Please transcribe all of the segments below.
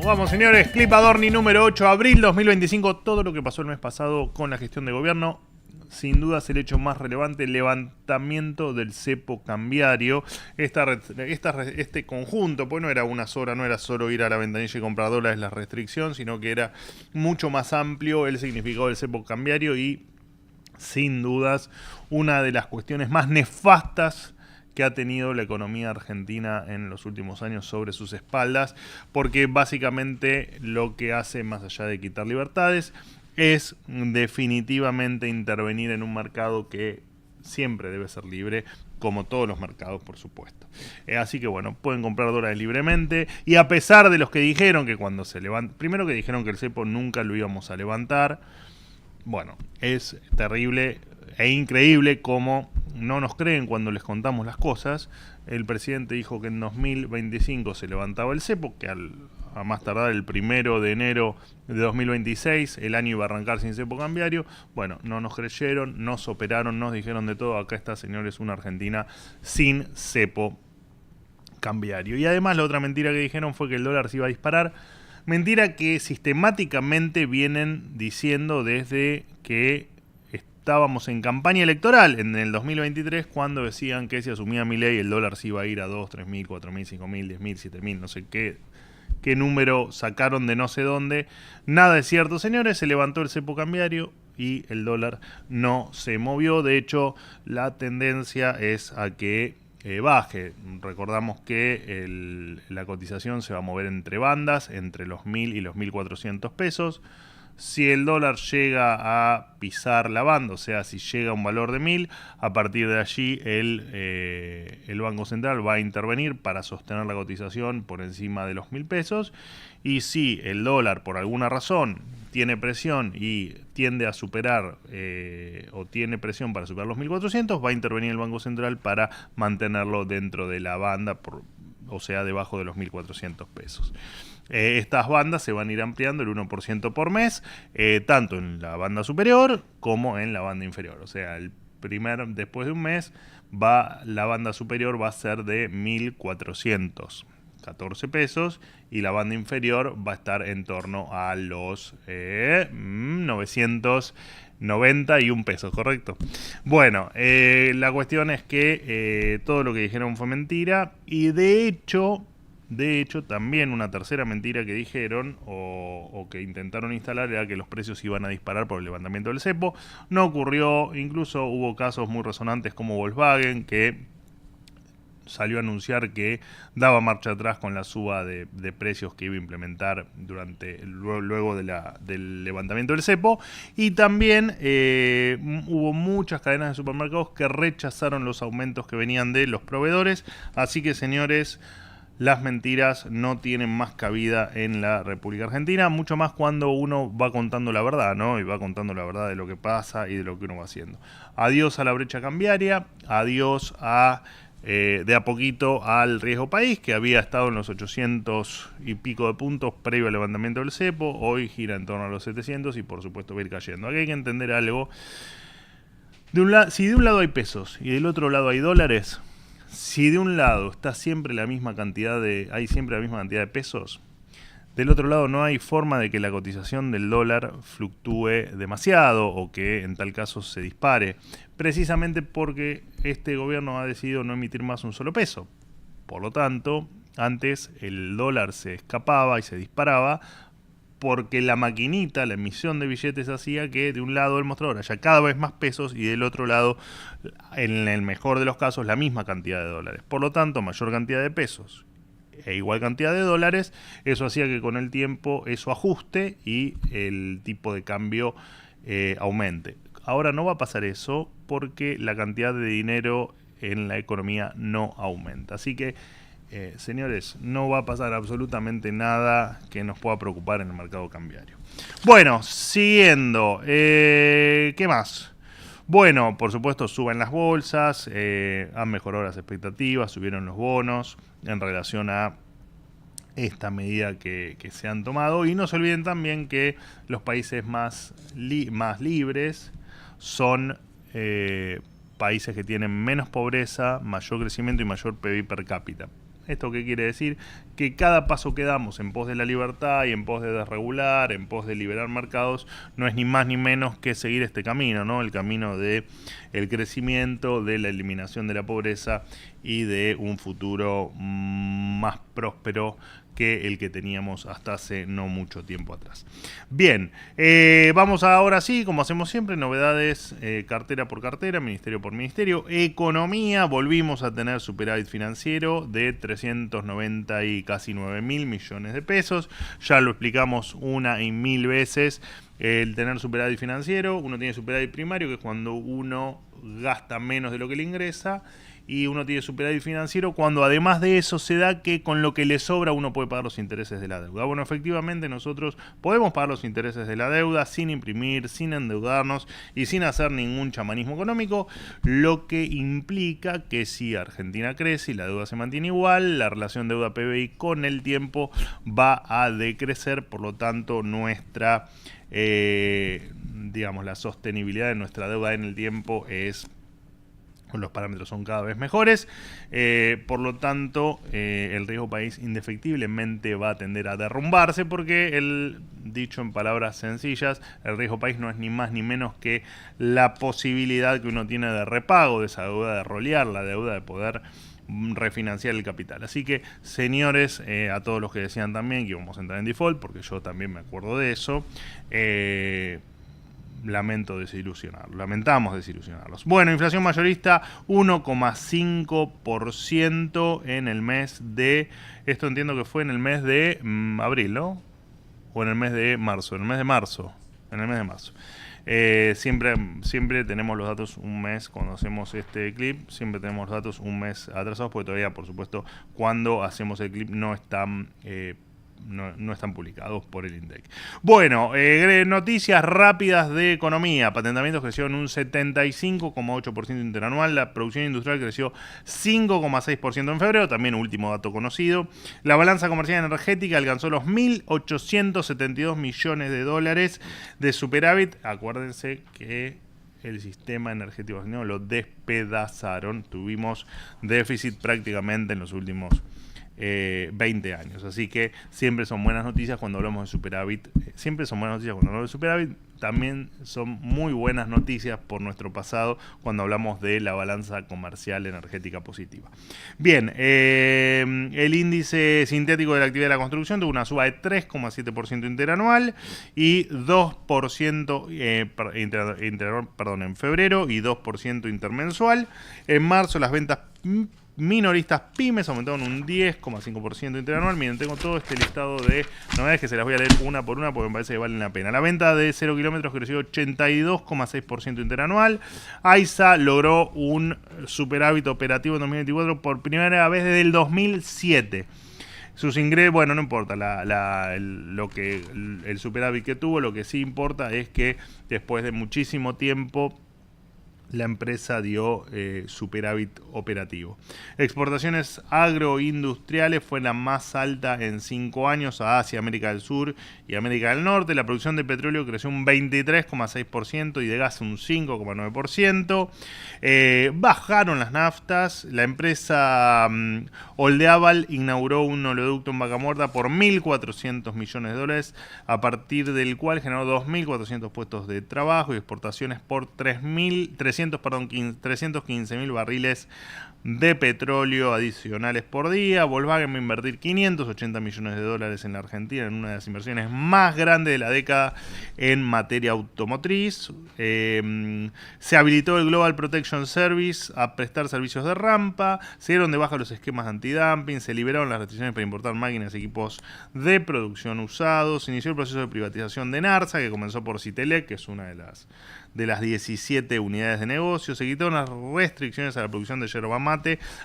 Vamos, señores, clip Adorni número 8, abril 2025. Todo lo que pasó el mes pasado con la gestión de gobierno. Sin dudas el hecho más relevante, el levantamiento del cepo cambiario. Este conjunto, pues no era una sola, no era solo ir a la ventanilla y comprar dólares la restricción, sino que era mucho más amplio el significado del cepo cambiario y sin dudas una de las cuestiones más nefastas que ha tenido la economía argentina en los últimos años sobre sus espaldas, porque básicamente lo que hace, más allá de quitar libertades, es definitivamente intervenir en un mercado que siempre debe ser libre, como todos los mercados, por supuesto. Así que bueno, pueden comprar dólares libremente, y a pesar de los que dijeron que cuando se levanta, primero que dijeron que el cepo nunca lo íbamos a levantar, bueno, es terrible e increíble cómo no nos creen cuando les contamos las cosas. El presidente dijo que en 2025 se levantaba el cepo, que a más tardar el 1 de enero de 2026 el año iba a arrancar sin cepo cambiario. Bueno, no nos creyeron, nos operaron, nos dijeron de todo. Acá está, señores, una Argentina sin cepo cambiario. Y además la otra mentira que dijeron fue que el dólar se iba a disparar. Mentira que sistemáticamente vienen diciendo desde que estábamos en campaña electoral en el 2023, cuando decían que si asumía Milei el dólar se iba a ir a 2, 3.000, 4.000, 5.000, 10.000, 7.000, no sé qué número sacaron de no sé dónde. Nada es cierto, señores, se levantó el cepo cambiario y el dólar no se movió. De hecho, la tendencia es a que baje. Recordamos que la cotización se va a mover entre bandas, entre los 1.000 y los 1.400 pesos. Si el dólar llega a pisar la banda, o sea, si llega a un valor de 1.000, a partir de allí el Banco Central va a intervenir para sostener la cotización por encima de los 1.000 pesos. Y si el dólar, por alguna razón, tiene presión y tiende a superar o tiene presión para superar los 1.400, va a intervenir el Banco Central para mantenerlo dentro de la banda, o sea, debajo de los 1.400 pesos. Estas bandas se van a ir ampliando el 1% por mes, tanto en la banda superior como en la banda inferior. O sea, después de un mes, la banda superior va a ser de 1.414 pesos y la banda inferior va a estar en torno a los 991 pesos, ¿correcto? Bueno, la cuestión es que todo lo que dijeron fue mentira, y de hecho, también una tercera mentira que dijeron o que intentaron instalar era que los precios iban a disparar por el levantamiento del cepo. No ocurrió. Incluso hubo casos muy resonantes como Volkswagen, que salió a anunciar que daba marcha atrás con la suba de precios que iba a implementar luego del levantamiento del cepo. Y también hubo muchas cadenas de supermercados que rechazaron los aumentos que venían de los proveedores. Así que, señores, las mentiras no tienen más cabida en la República Argentina, mucho más cuando uno va contando la verdad, ¿no? Y va contando la verdad de lo que pasa y de lo que uno va haciendo. Adiós a la brecha cambiaria, adiós de a poquito al riesgo país, que había estado en los 800 y pico de puntos previo al levantamiento del cepo. Hoy gira en torno a los 700 y por supuesto va a ir cayendo. Aquí hay que entender algo. Si de un lado hay pesos y del otro lado hay dólares, si de un lado está siempre hay siempre la misma cantidad de pesos, del otro lado no hay forma de que la cotización del dólar fluctúe demasiado o que en tal caso se dispare, precisamente porque este gobierno ha decidido no emitir más un solo peso. Por lo tanto, antes el dólar se escapaba y se disparaba porque la maquinita, la emisión de billetes, hacía que de un lado del mostrador haya cada vez más pesos y del otro lado, en el mejor de los casos, la misma cantidad de dólares. Por lo tanto, mayor cantidad de pesos e igual cantidad de dólares, eso hacía que con el tiempo eso ajuste y el tipo de cambio aumente. Ahora no va a pasar eso porque la cantidad de dinero en la economía no aumenta. Así que, señores, no va a pasar absolutamente nada que nos pueda preocupar en el mercado cambiario. Bueno, siguiendo, ¿qué más? Bueno, por supuesto suben las bolsas, han mejorado las expectativas, subieron los bonos en relación a esta medida que se han tomado. Y no se olviden también que los países más libres son países que tienen menos pobreza, mayor crecimiento y mayor PIB per cápita. ¿Esto qué quiere decir? Que cada paso que damos en pos de la libertad y en pos de desregular, en pos de liberar mercados, no es ni más ni menos que seguir este camino, ¿no? El camino de el crecimiento, de la eliminación de la pobreza y de un futuro más próspero que el que teníamos hasta hace no mucho tiempo atrás. Bien, vamos ahora sí, como hacemos siempre, novedades cartera por cartera, ministerio por ministerio. Economía, volvimos a tener superávit financiero de 390 y casi 9.000 millones de pesos. Ya lo explicamos una y mil veces. El tener superávit financiero, uno tiene superávit primario, que es cuando uno gasta menos de lo que le ingresa, y uno tiene superávit financiero cuando además de eso se da que con lo que le sobra uno puede pagar los intereses de la deuda. Bueno, efectivamente nosotros podemos pagar los intereses de la deuda sin imprimir, sin endeudarnos y sin hacer ningún chamanismo económico, lo que implica que si Argentina crece y la deuda se mantiene igual, la relación deuda-PBI con el tiempo va a decrecer, por lo tanto nuestra digamos, la sostenibilidad de nuestra deuda en el tiempo los parámetros son cada vez mejores, por lo tanto el riesgo país indefectiblemente va a tender a derrumbarse, porque dicho en palabras sencillas, el riesgo país no es ni más ni menos que la posibilidad que uno tiene de repago de esa deuda, de rolear la deuda, de poder refinanciar el capital. Así que, señores, a todos los que decían también que íbamos a entrar en default, porque yo también me acuerdo de eso, lamentamos desilusionarlos. Bueno, inflación mayorista 1,5% en el mes de, esto entiendo que fue en el mes de abril, ¿no? O en el mes de marzo, en el mes de marzo. Siempre tenemos los datos un mes cuando hacemos este clip, siempre tenemos los datos un mes atrasados, porque todavía, por supuesto, cuando hacemos el clip no están publicados por el INDEC. Bueno, noticias rápidas de economía. Patentamientos crecieron un 75,8% interanual. La producción industrial creció 5,6% en febrero, también último dato conocido. La balanza comercial energética alcanzó los 1.872 millones de dólares de superávit. Acuérdense que el sistema energético argentino lo despedazaron. Tuvimos déficit prácticamente en los últimos 20 años. Así que siempre son buenas noticias cuando hablamos de superávit. También son muy buenas noticias por nuestro pasado cuando hablamos de la balanza comercial energética positiva. Bien, el índice sintético de la actividad de la construcción tuvo una suba de 3,7% interanual y 2% en febrero y 2% intermensual. En marzo las ventas minoristas pymes aumentaron un 10,5% interanual. Miren, tengo todo este listado de novedades que se las voy a leer una por una porque me parece que valen la pena. La venta de 0 kilómetros creció 82,6% interanual. AISA logró un superávit operativo en 2024 por primera vez desde el 2007. Sus ingresos, bueno, no importa el superávit que tuvo, lo que sí importa es que después de muchísimo tiempo la empresa dio superávit operativo. Exportaciones agroindustriales fue la más alta en 5 años a Asia, América del Sur y América del Norte. La producción de petróleo creció un 23,6% y de gas un 5,9%. Bajaron las naftas. La empresa Oldeaval inauguró un oleoducto en Vaca Muerta por 1.400 millones de dólares, a partir del cual generó 2.400 puestos de trabajo y exportaciones por 315.000 barriles de petróleo adicionales por día. Volkswagen va a invertir 580 millones de dólares en la Argentina, en una de las inversiones más grandes de la década en materia automotriz. Se habilitó el Global Protection Service a prestar servicios de rampa. Se dieron de baja los esquemas antidumping. Se liberaron las restricciones para importar máquinas y equipos de producción usados. Se inició el proceso de privatización de Narsa, que comenzó por Citelec, que es una de las 17 unidades de negocio. Se quitaron las restricciones a la producción de yerba mate.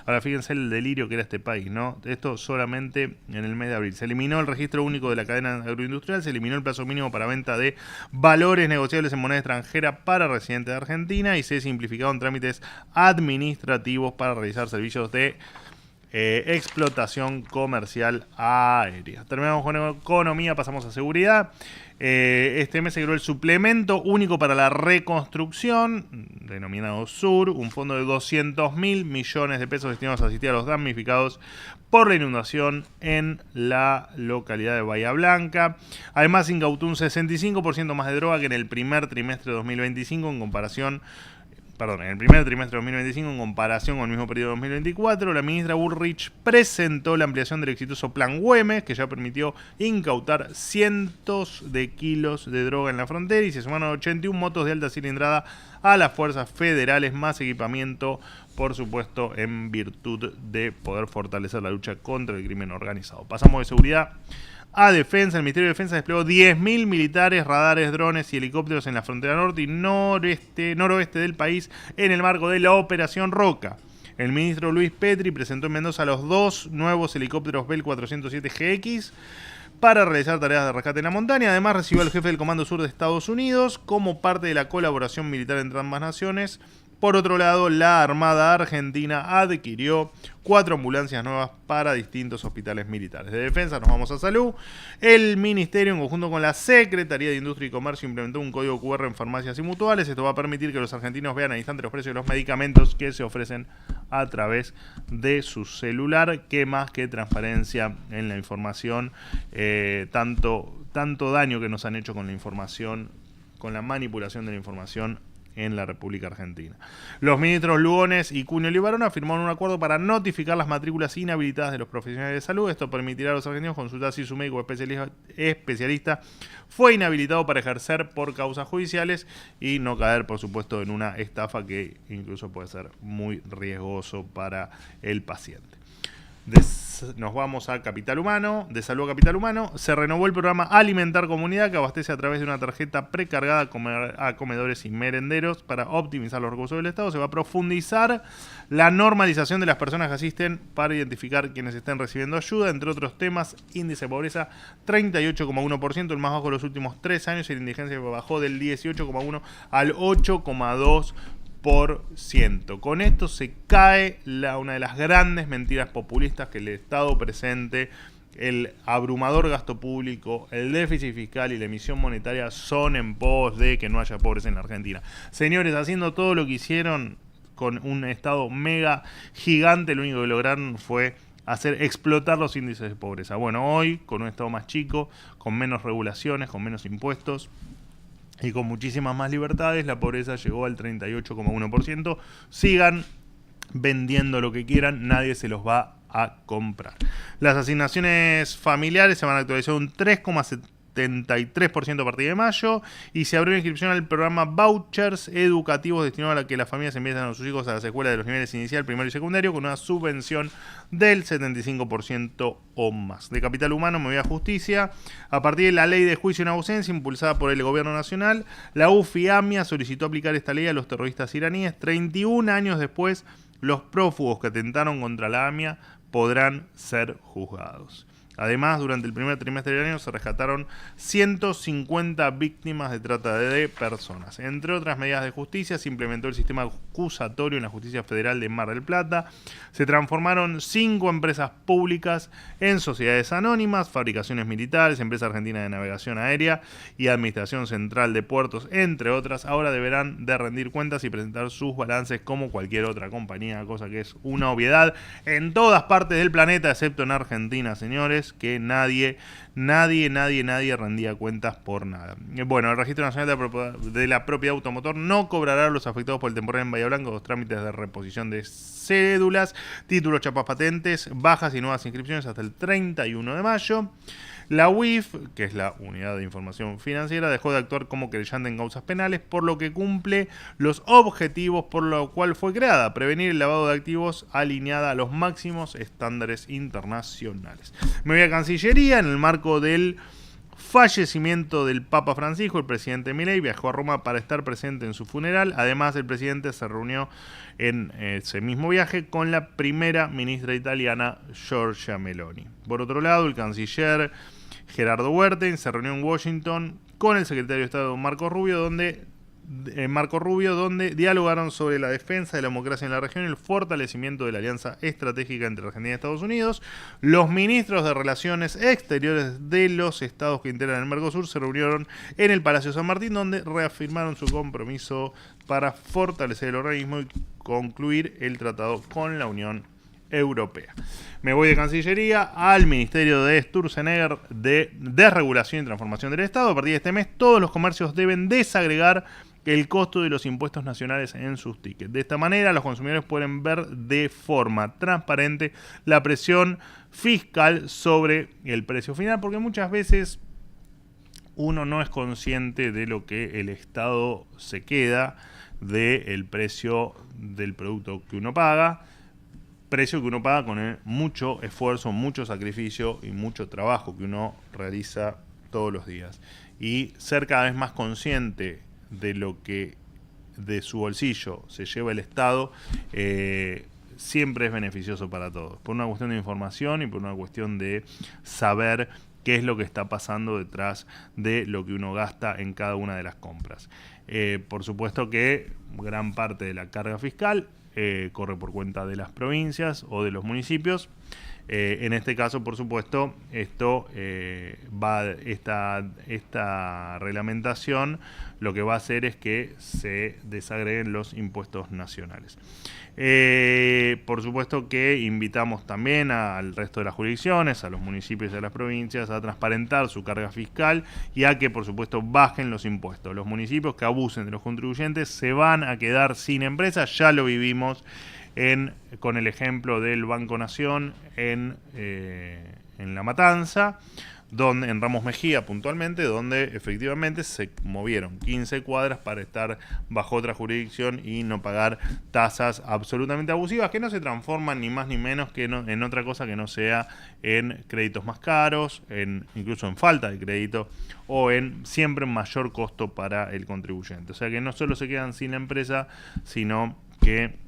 Ahora fíjense el delirio que era este país, ¿no? Esto solamente en el mes de abril. Se eliminó el registro único de la cadena agroindustrial, se eliminó el plazo mínimo para venta de valores negociables en moneda extranjera para residentes de Argentina y se simplificaron trámites administrativos para realizar servicios de explotación comercial aérea. Terminamos con economía, pasamos a seguridad. Este mes se creó el suplemento único para la reconstrucción, denominado SUR, un fondo de 200.000 millones de pesos destinados a asistir a los damnificados por la inundación en la localidad de Bahía Blanca. Además, incautó un 65% más de droga que en el primer trimestre de 2025 en el primer trimestre de 2025 en comparación con el mismo periodo de 2024, la ministra Bullrich presentó la ampliación del exitoso Plan Güemes, que ya permitió incautar cientos de kilos de droga en la frontera y se sumaron 81 motos de alta cilindrada a las fuerzas federales, más equipamiento, por supuesto, en virtud de poder fortalecer la lucha contra el crimen organizado. Pasamos de seguridad a defensa. El Ministerio de Defensa desplegó 10.000 militares, radares, drones y helicópteros en la frontera norte y noroeste del país en el marco de la Operación Roca. El ministro Luis Petri presentó en Mendoza los 2 nuevos helicópteros Bell 407 GX para realizar tareas de rescate en la montaña. Además, recibió al jefe del Comando Sur de Estados Unidos como parte de la colaboración militar entre ambas naciones. Por otro lado, la Armada Argentina adquirió 4 ambulancias nuevas para distintos hospitales militares. De defensa nos vamos a salud. El Ministerio, en conjunto con la Secretaría de Industria y Comercio, implementó un código QR en farmacias y mutuales. Esto va a permitir que los argentinos vean al instante los precios de los medicamentos que se ofrecen a través de su celular. Qué más que transparencia en la información. Tanto daño que nos han hecho con la información, con la manipulación de la información en la República Argentina. Los ministros Lugones y Cunio Libarona firmaron un acuerdo para notificar las matrículas inhabilitadas de los profesionales de salud. Esto permitirá a los argentinos consultar si su médico especialista fue inhabilitado para ejercer por causas judiciales y no caer, por supuesto, en una estafa que incluso puede ser muy riesgoso para el paciente. Nos vamos a Capital Humano, de Salud a Capital Humano. Se renovó el programa Alimentar Comunidad, que abastece a través de una tarjeta precargada a comedores y merenderos para optimizar los recursos del Estado. Se va a profundizar la normalización de las personas que asisten para identificar quienes estén recibiendo ayuda, entre otros temas. Índice de pobreza 38,1%, el más bajo de los últimos 3 años, y la indigencia bajó del 18,1 al 8,2%. Con esto se cae una de las grandes mentiras populistas que el Estado presente, el abrumador gasto público, el déficit fiscal y la emisión monetaria son en pos de que no haya pobreza en la Argentina. Señores, haciendo todo lo que hicieron con un Estado mega gigante, lo único que lograron fue hacer explotar los índices de pobreza. Bueno, hoy, con un Estado más chico, con menos regulaciones, con menos impuestos y con muchísimas más libertades, la pobreza llegó al 38,1%. Sigan vendiendo lo que quieran, nadie se los va a comprar. Las asignaciones familiares se van a actualizar un 3,73% a partir de mayo y se abrió la inscripción al programa Vouchers Educativos destinado a que las familias envíen a sus hijos a las escuelas de los niveles inicial, primario y secundario con una subvención del 75% o más. De Capital Humano me voy a Justicia. A partir de la ley de juicio en ausencia impulsada por el gobierno nacional, la UFI-AMIA solicitó aplicar esta ley a los terroristas iraníes. 31 años después, los prófugos que atentaron contra la AMIA podrán ser juzgados. Además, durante el primer trimestre del año se rescataron 150 víctimas de trata de personas. Entre otras medidas de justicia, se implementó el sistema acusatorio en la Justicia Federal de Mar del Plata. Se transformaron 5 empresas públicas en sociedades anónimas, fabricaciones militares, Empresa Argentina de Navegación Aérea y Administración Central de Puertos, entre otras. Ahora deberán de rendir cuentas y presentar sus balances como cualquier otra compañía, cosa que es una obviedad en todas partes del planeta, excepto en Argentina, señores, que nadie rendía cuentas por nada. Bueno, el Registro Nacional de la Propiedad Automotor no cobrará a los afectados por el temporal en Bahía Blanca los trámites de reposición de cédulas, títulos, chapas, patentes, bajas y nuevas inscripciones hasta el 31 de mayo. La UIF, que es la Unidad de Información Financiera, dejó de actuar como querellante en causas penales, por lo que cumple los objetivos por lo cual fue creada: prevenir el lavado de activos alineada a los máximos estándares internacionales. Me voy a Cancillería. En el marco del fallecimiento del Papa Francisco, el presidente Milei viajó a Roma para estar presente en su funeral. Además, el presidente se reunió en ese mismo viaje con la primera ministra italiana, Giorgia Meloni. Por otro lado, el canciller Gerardo Huerta se reunió en Washington con el secretario de Estado Marco Rubio, donde Marco Rubio, donde dialogaron sobre la defensa de la democracia en la región y el fortalecimiento de la alianza estratégica entre Argentina y Estados Unidos. Los ministros de Relaciones Exteriores de los estados que integran el Mercosur se reunieron en el Palacio San Martín, donde reafirmaron su compromiso para fortalecer el organismo y concluir el tratado con la Unión Europea. Me voy de Cancillería al Ministerio de Sturzenegger de Desregulación y Transformación del Estado. A partir de este mes, todos los comercios deben desagregar el costo de los impuestos nacionales en sus tickets. De esta manera, los consumidores pueden ver de forma transparente la presión fiscal sobre el precio final, porque muchas veces uno no es consciente de lo que el Estado se queda del precio del producto que uno paga, precio que uno paga con mucho esfuerzo, mucho sacrificio y mucho trabajo que uno realiza todos los días. Y ser cada vez más consciente de lo que de su bolsillo se lleva el Estado, siempre es beneficioso para todos, por una cuestión de información y por una cuestión de saber qué es lo que está pasando detrás de lo que uno gasta en cada una de las compras. Por supuesto que gran parte de la carga fiscal corre por cuenta de las provincias o de los municipios. En este caso, por supuesto, esta reglamentación lo que va a hacer es que se desagreguen los impuestos nacionales. Por supuesto que invitamos también al resto de las jurisdicciones, a los municipios y a las provincias, a transparentar su carga fiscal y a que, por supuesto, bajen los impuestos. Los municipios que abusen de los contribuyentes se van a quedar sin empresas. Ya lo vivimos con el ejemplo del Banco Nación en La Matanza, en Ramos Mejía puntualmente, donde efectivamente se movieron 15 cuadras para estar bajo otra jurisdicción y no pagar tasas absolutamente abusivas que no se transforman ni más ni menos que en otra cosa que no sea en créditos más caros, incluso en falta de crédito o en siempre mayor costo para el contribuyente. O sea que no solo se quedan sin la empresa, sino que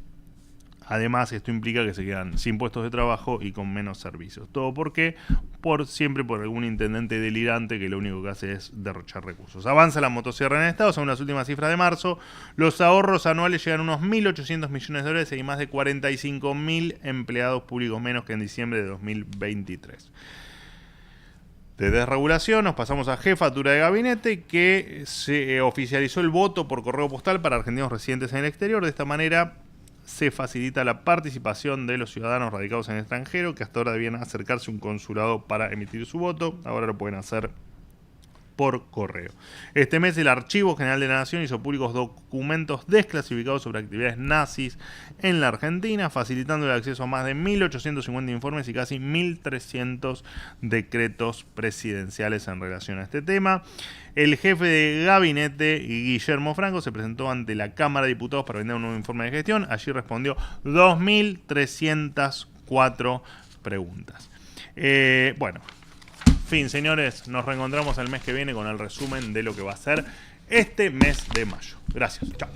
además, esto implica que se quedan sin puestos de trabajo y con menos servicios. ¿Todo por qué? Siempre por algún intendente delirante que lo único que hace es derrochar recursos. Avanza la motosierra en el Estado. Según las últimas cifras de marzo, los ahorros anuales llegan a unos 1.800 millones de dólares y hay más de 45.000 empleados públicos menos que en diciembre de 2023. De desregulación nos pasamos a jefatura de gabinete, que se oficializó el voto por correo postal para argentinos residentes en el exterior. De esta manera se facilita la participación de los ciudadanos radicados en el extranjero, que hasta ahora debían acercarse a un consulado para emitir su voto. Ahora lo pueden hacer por correo. Este mes el Archivo General de la Nación hizo públicos documentos desclasificados sobre actividades nazis en la Argentina, facilitando el acceso a más de 1.850 informes y casi 1.300 decretos presidenciales en relación a este tema. El jefe de gabinete, Guillermo Franco, se presentó ante la Cámara de Diputados para brindar un nuevo informe de gestión. Allí respondió 2.304 preguntas. Bueno, fin, señores, nos reencontramos el mes que viene con el resumen de lo que va a ser este mes de mayo. Gracias, chao.